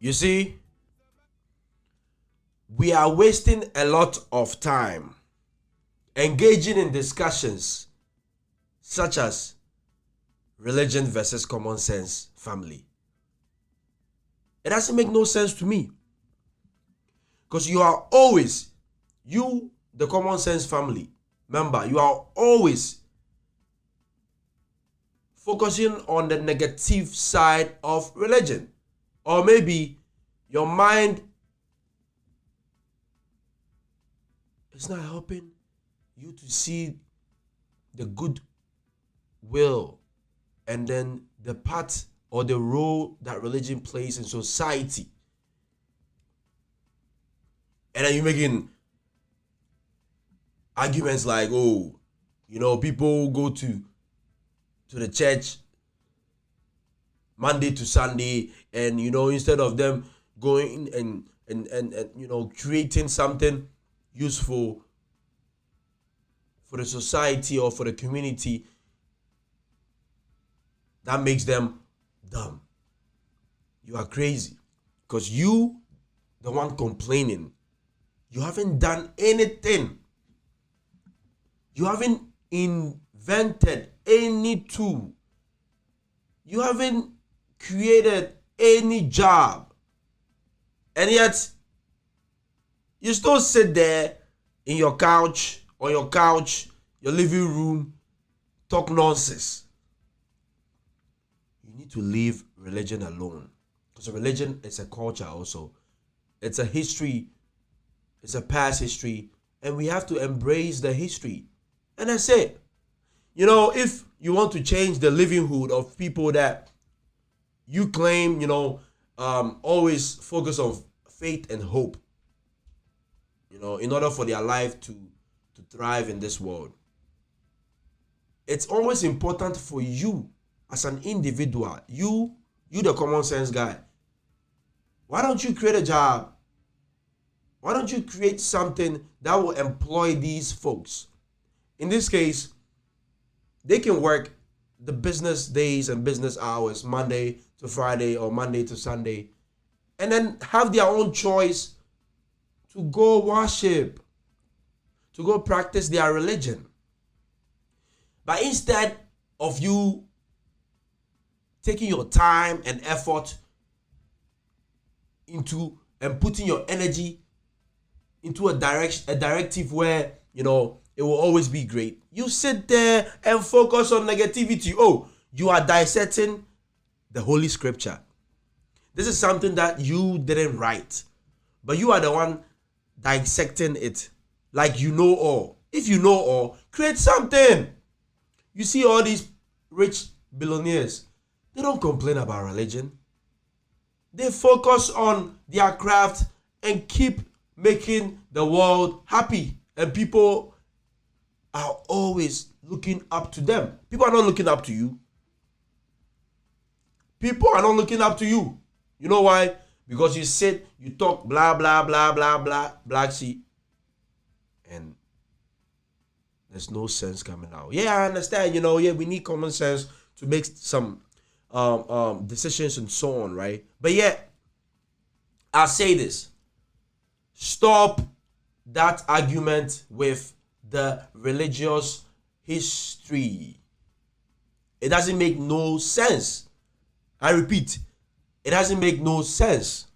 You see, we are wasting a lot of time engaging in discussions such as religion versus common sense family. It doesn't make no sense to me. Because you are always, the common sense family member, you are always focusing on the negative side of religion. Or maybe your mind is not helping you to see the good will and then the part or the role that religion plays in society. And then you're making arguments like, people go to the church Monday to Sunday, and instead of them going and creating something useful for the society or for the community, that makes them dumb. You are crazy. Because you, the one complaining, you haven't done anything. You haven't invented any tool. You haven't created any job. And yet, you still sit there in your couch, your living room, talk nonsense. You need to leave religion alone. Because religion is a culture also. It's a history. It's a past history. And we have to embrace the history. And that's it. If you want to change the livelihood of people that you claim, always focus on faith and hope, in order for their life to thrive in this world. It's always important for you as an individual, you the common sense guy. Why don't you create a job? Why don't you create something that will employ these folks? In this case, they can work the business days and business hours, Monday to Friday or Monday to Sunday, and then have their own choice to go worship, to go practice their religion. But instead of you taking your time and effort into and putting your energy into a directive where, it will always be great, you sit there and focus on negativity. Oh, you are dissecting the Holy Scripture. This is something that you didn't write, but you are the one dissecting it like you know all. If you know all, create something. You see all these rich billionaires, they don't complain about religion. They focus on their craft and keep making the world happy. And people are always looking up to them. People are not looking up to you. People are not looking up to you. You know why? Because you sit, you talk blah, blah, blah, blah, blah, black sheep. And there's no sense coming out. Yeah, I understand, we need common sense to make some decisions and so on, right? But yet, I'll say this. Stop that argument with the religious history. It doesn't make no sense. I repeat, it doesn't make no sense.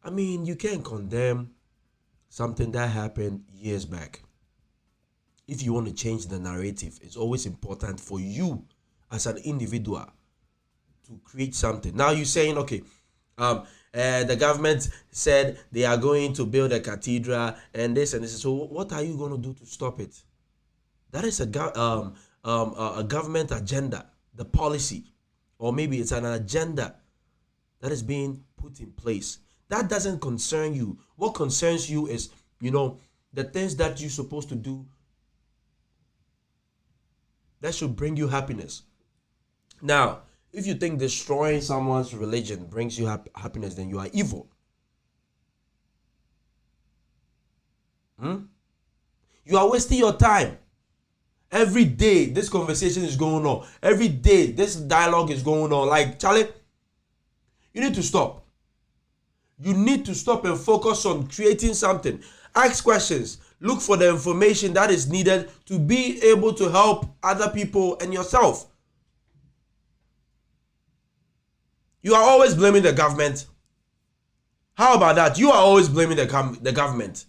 I mean, you can't condemn something that happened years back. If you want to change the narrative, it's always important for you as an individual to create something. Now you're saying, okay, the government said they are going to build a cathedral and this and this. So what are you going to do to stop it? That is a government agenda, the policy, or maybe it's an agenda that is being put in place. That doesn't concern you. What concerns you is, the things that you're supposed to do that should bring you happiness. Now, if you think destroying someone's religion brings you happiness, then you are evil. You are wasting your time. Every day, this conversation is going on. Every day, this dialogue is going on. Like, Charlie, you need to stop. You need to stop and focus on creating something. Ask questions. Look for the information that is needed to be able to help other people and yourself. You are always blaming the government. How about that? You are always blaming the government.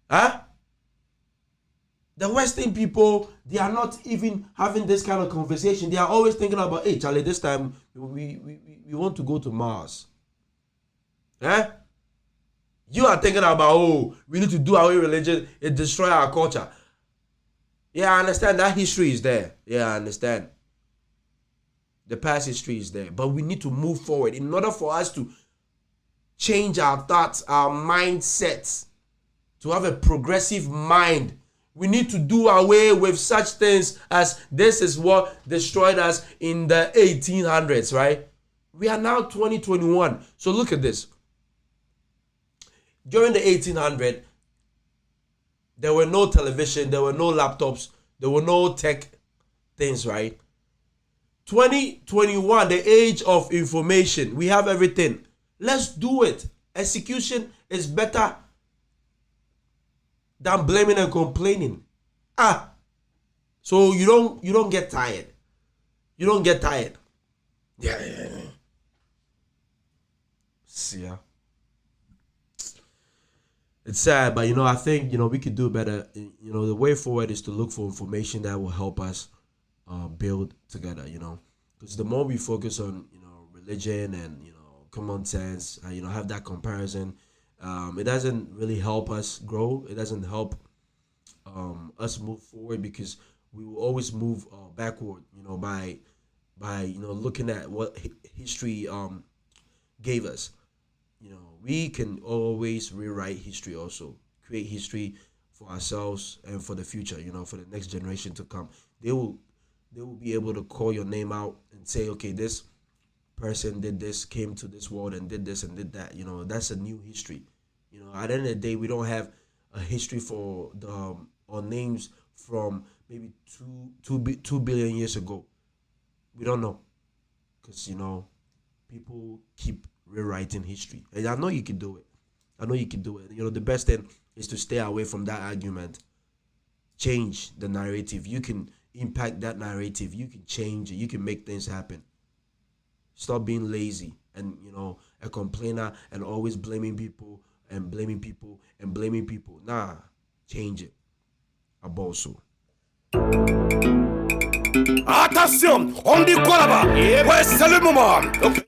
Huh? The Western people, they are not even having this kind of conversation. They are always thinking about, hey, Charlie, this time we want to go to Mars. Eh? You are thinking about, oh, we need to do our religion, it destroy our culture. Yeah, I understand that history is there. Yeah, I understand. The past history is there. But we need to move forward in order for us to change our thoughts, our mindsets, to have a progressive mind. We need to do away with such things as this is what destroyed us in the 1800s, right? We are now 2021. So look at this. During the 1800s, there were no television, there were no laptops, there were no tech things, right? 2021, the age of information, we have everything. Let's do it. Execution is better than blaming and complaining. So you don't get tired. You don't get tired. Yeah. See ya. It's sad, but I think we could do better. The way forward is to look for information that will help us build together. Because the more we focus on religion and common sense, have that comparison, it doesn't really help us grow. It doesn't help us move forward, because we will always move backward. By looking at what history gave us. We can always rewrite history, also create history for ourselves and for the future, for the next generation to come. They will be able to call your name out and say, okay, this person did this, came to this world and did this and did that. That's a new history. At the end of the day, we don't have a history for our names from maybe 2 billion years ago. We don't know, because people keep rewriting history, and I know you can do it. The best thing is to stay away from that argument. Change the narrative. You can impact that narrative. You can change it. You can make things happen. Stop being lazy and a complainer and always blaming people and blaming people and blaming people. Nah, change it. Aboso. Attention, on dit quoi là-bas? Ouais, c'est le moment. Okay.